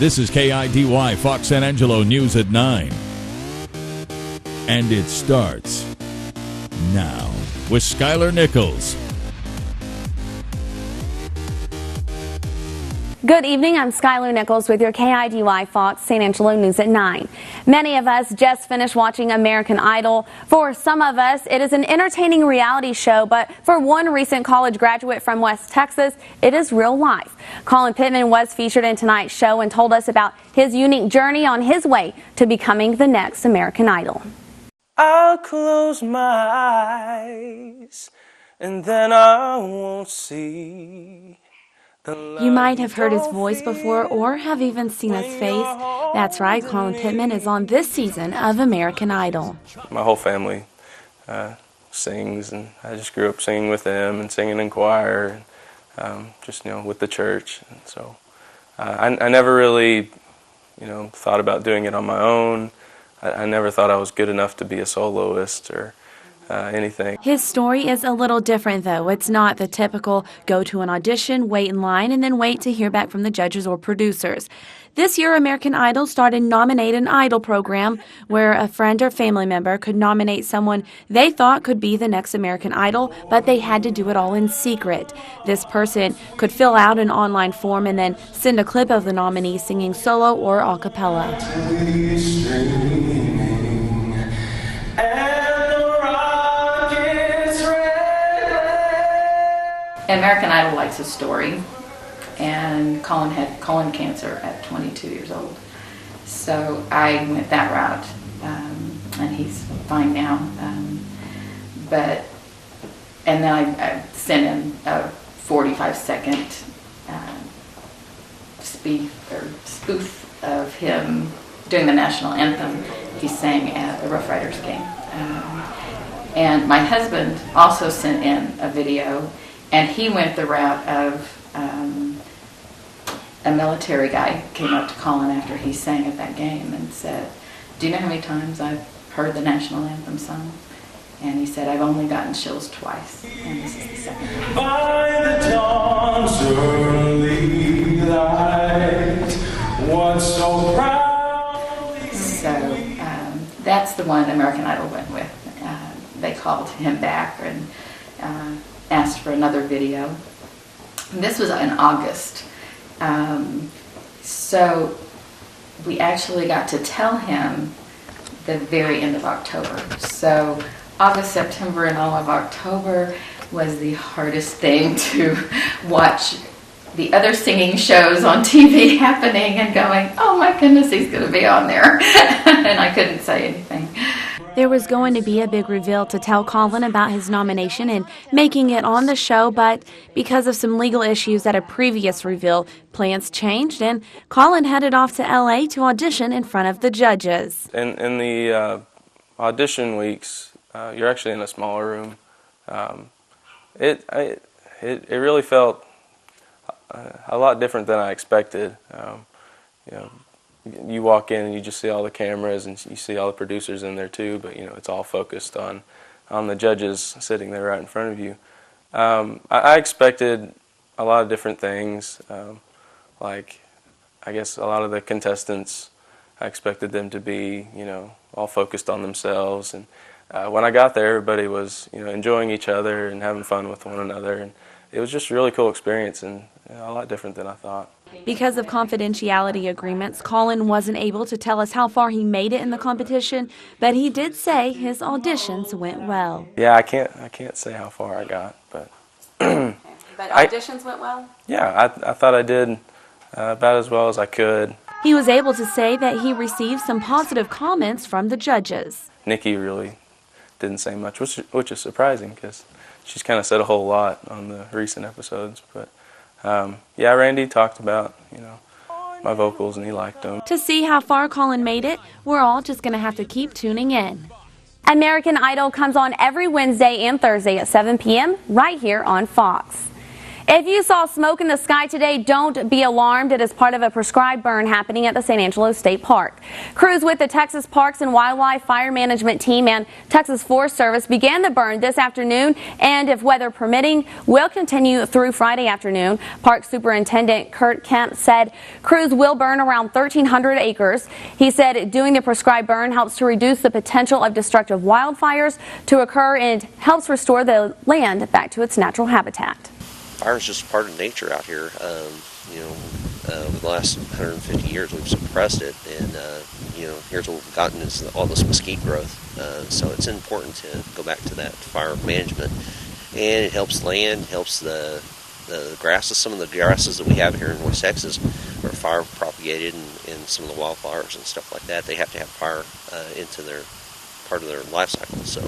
This is KIDY Fox San Angelo News at 9. And it starts now with Skylar Nichols. Good evening, I'm Skylar Nichols with your KIDY Fox San Angelo News at 9. Many of us just finished watching American Idol. For some of us, it is an entertaining reality show, but for one recent college graduate from West Texas, it is real life. Colin Pittman was featured in tonight's show and told us about his unique journey on his way to becoming the next American Idol. I'll close my eyes and then I won't see. You might have heard his voice before or have even seen his face. That's right, Colin Pittman is on this season of American Idol. My whole family sings, and I just grew up singing with them and singing in choir, and just with the church. And so I never really thought about doing it on my own. I never thought I was good enough to be a soloist or anything. His story is a little different, though. It's not the typical go to an audition, wait in line, and then wait to hear back from the judges or producers. This year, American Idol started Nominate an Idol program, where a friend or family member could nominate someone they thought could be the next American Idol, but they had to do it all in secret. This person could fill out an online form and then send a clip of the nominee singing solo or a cappella. American Idol likes a story, and Colin had colon cancer at 22 years old. So I went that route, and he's fine now. And then I sent him a 45-second spoof of him doing the national anthem he sang at the Rough Riders game. And my husband also sent in a video. And he went the route of a military guy came up to Colin after he sang at that game and said, "Do you know how many times I've heard the national anthem sung?" And he said, "I've only gotten chills twice, and this is the second time." By the dawn's early light, once so proud. So that's the one American Idol went with. They called him back and asked for another video. And this was in August. So we actually got to tell him the very end of October. So August, September, and all of October was the hardest thing to watch the other singing shows on TV happening and going, "Oh my goodness, he's going to be on there." And I couldn't say anything. There was going to be a big reveal to tell Colin about his nomination and making it on the show, but because of some legal issues at a previous reveal, plans changed, and Colin headed off to LA to audition in front of the judges. In the audition weeks, you're actually in a smaller room. It really felt a lot different than I expected. You walk in and you just see all the cameras and you see all the producers in there too, but it's all focused on the judges sitting there right in front of you. I expected a lot of different things, like I guess a lot of the contestants, I expected them to be all focused on themselves, and when I got there, everybody was enjoying each other and having fun with one another, and it was just a really cool experience and a lot different than I thought. Because of confidentiality agreements, Colin wasn't able to tell us how far he made it in the competition, but he did say his auditions went well. Yeah, I can't say how far I got, but But auditions went well? Yeah, I thought I did about as well as I could. He was able to say that he received some positive comments from the judges. Nikki really didn't say much, which is surprising because she's kind of said a whole lot on the recent episodes, but yeah, Randy talked about, my vocals, and he liked them. To see how far Colin made it, we're all just going to have to keep tuning in. American Idol comes on every Wednesday and Thursday at 7 p.m. right here on Fox. If you saw smoke in the sky today, don't be alarmed. It is part of a prescribed burn happening at the San Angelo State Park. Crews with the Texas Parks and Wildlife Fire Management Team and Texas Forest Service began the burn this afternoon, and if weather permitting, will continue through Friday afternoon. Park Superintendent Kurt Kemp said crews will burn around 1,300 acres. He said doing the prescribed burn helps to reduce the potential of destructive wildfires to occur and helps restore the land back to its natural habitat. Fire is just part of nature out here. Over the last 150 years, we've suppressed it, and here's what we've gotten is all this mesquite growth. So it's important to go back to that fire management, and it helps land, helps the grasses. Some of the grasses that we have here in West Texas are fire propagated, and some of the wildflowers and stuff like that. They have to have fire into their part of their life cycle. So.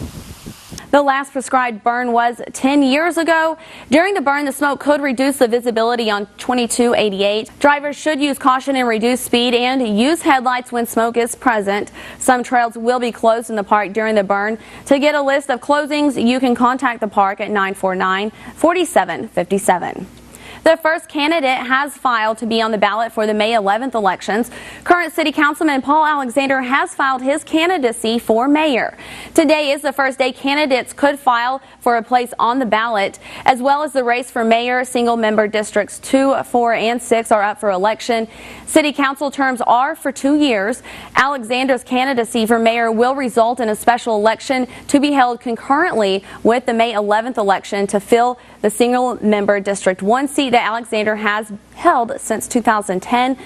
The last prescribed burn was 10 years ago. During the burn, the smoke could reduce the visibility on 2288. Drivers should use caution and reduce speed and use headlights when smoke is present. Some trails will be closed in the park during the burn. To get a list of closings, you can contact the park at 949-4757. The first candidate has filed to be on the ballot for the May 11th elections. Current City Councilman Paul Alexander has filed his candidacy for mayor. Today is the first day candidates could file for a place on the ballot, as well as the race for mayor. Single-member districts 2, 4, and 6 are up for election. City council terms are for 2 years. Alexander's candidacy for mayor will result in a special election to be held concurrently with the May 11th election to fill the single-member District 1 seat that Alexander has held since 2010.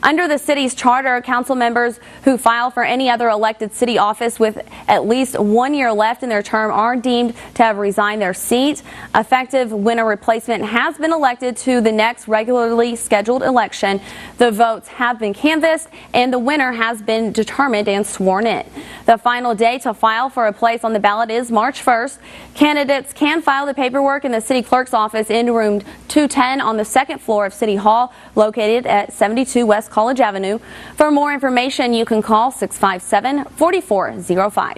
Under the city's charter, council members who file for any other elected city office with at least 1 year left in their term are deemed to have resigned their seat, effective when a replacement has been elected to the next regularly scheduled election. The votes have been canvassed and the winner has been determined and sworn in. The final day to file for a place on the ballot is March 1st. Candidates can file the paperwork in the city clerk's office in room 210 on the second floor of City Hall, located at 72 West College Avenue. For more information, you can call 657-4405.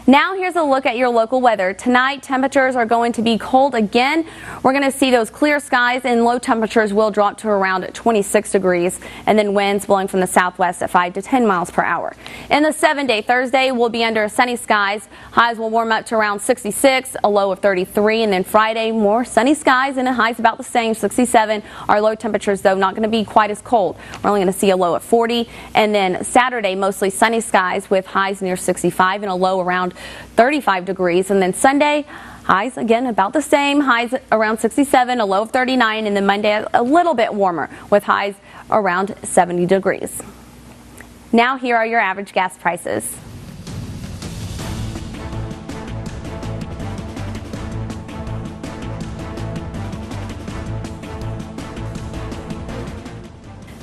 Now here's a look at your local weather. Tonight, temperatures are going to be cold again. We're going to see those clear skies, and low temperatures will drop to around 26 degrees, and then winds blowing from the southwest at 5 to 10 miles per hour. In the 7-day Thursday, we'll be under sunny skies. Highs will warm up to around 66, a low of 33, and then Friday, more sunny skies and the highs about the same, 67. Our low temperatures, though, not going to be quite as cold. We're only going to see a low at 40, and then Saturday, mostly sunny skies with highs near 65 and a low around 35 degrees, and then Sunday, highs again about the same, highs around 67, a low of 39, and then Monday a little bit warmer with highs around 70 degrees. Now here are your average gas prices.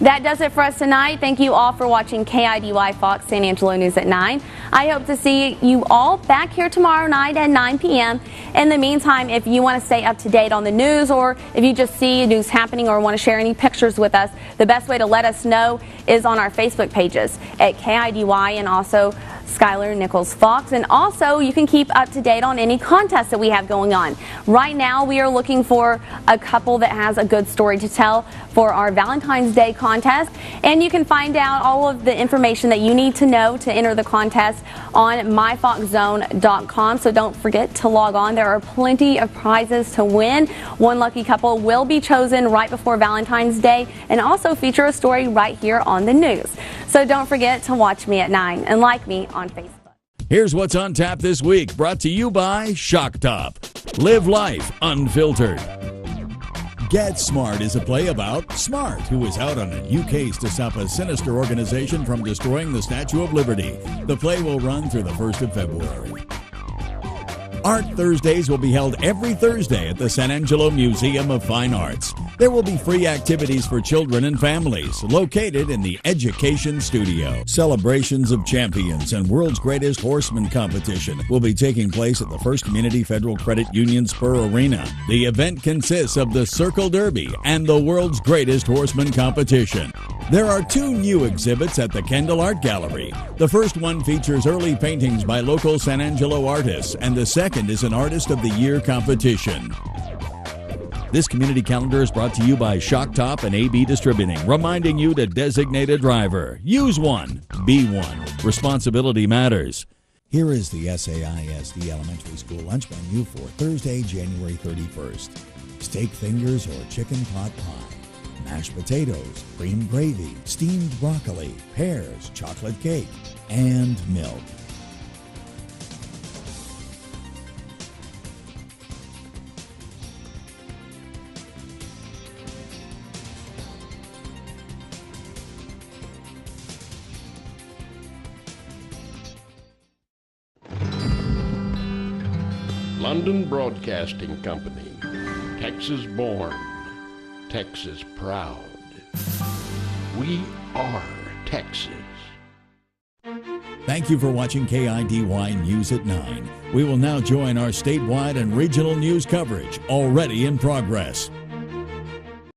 That does it for us tonight. Thank you all for watching KIDY Fox San Angelo News at 9. I hope to see you all back here tomorrow night at 9 p.m. In the meantime, if you want to stay up to date on the news, or if you just see news happening or want to share any pictures with us, the best way to let us know is on our Facebook pages at KIDY and also Skylar Nichols Fox. And also, you can keep up to date on any contests that we have going on. Right now, we are looking for a couple that has a good story to tell for our Valentine's Day contest. And you can find out all of the information that you need to know to enter the contest on myfoxzone.com. So don't forget to log on. There are plenty of prizes to win. One lucky couple will be chosen right before Valentine's Day and also feature a story right here on the news. So don't forget to watch me at 9 and like me on Facebook. Here's what's on tap this week, brought to you by Shock Top. Live life unfiltered. Get Smart is a play about Smart, who is out on a new case to stop a sinister organization from destroying the Statue of Liberty. The play will run through the 1st of February. Art Thursdays will be held every Thursday at the San Angelo Museum of Fine Arts. There will be free activities for children and families located in the Education Studio. Celebrations of Champions and World's Greatest Horseman competition will be taking place at the First Community Federal Credit Union Spur Arena. The event consists of the Circle Derby and the World's Greatest Horseman competition. There are 2 new exhibits at the Kendall Art Gallery. The first one features early paintings by local San Angelo artists, and the second is an Artist of the Year competition. This community calendar is brought to you by Shock Top and AB Distributing, reminding you to designate a driver. Use one. Be one. Responsibility matters. Here is the SAISD Elementary School lunch menu for Thursday, January 31st. Steak fingers or chicken pot pie, mashed potatoes, cream gravy, steamed broccoli, pears, chocolate cake, and milk. London Broadcasting Company, Texas born, Texas proud. We are Texas. Thank you for watching KIDY News at 9. We will now join our statewide and regional news coverage already in progress.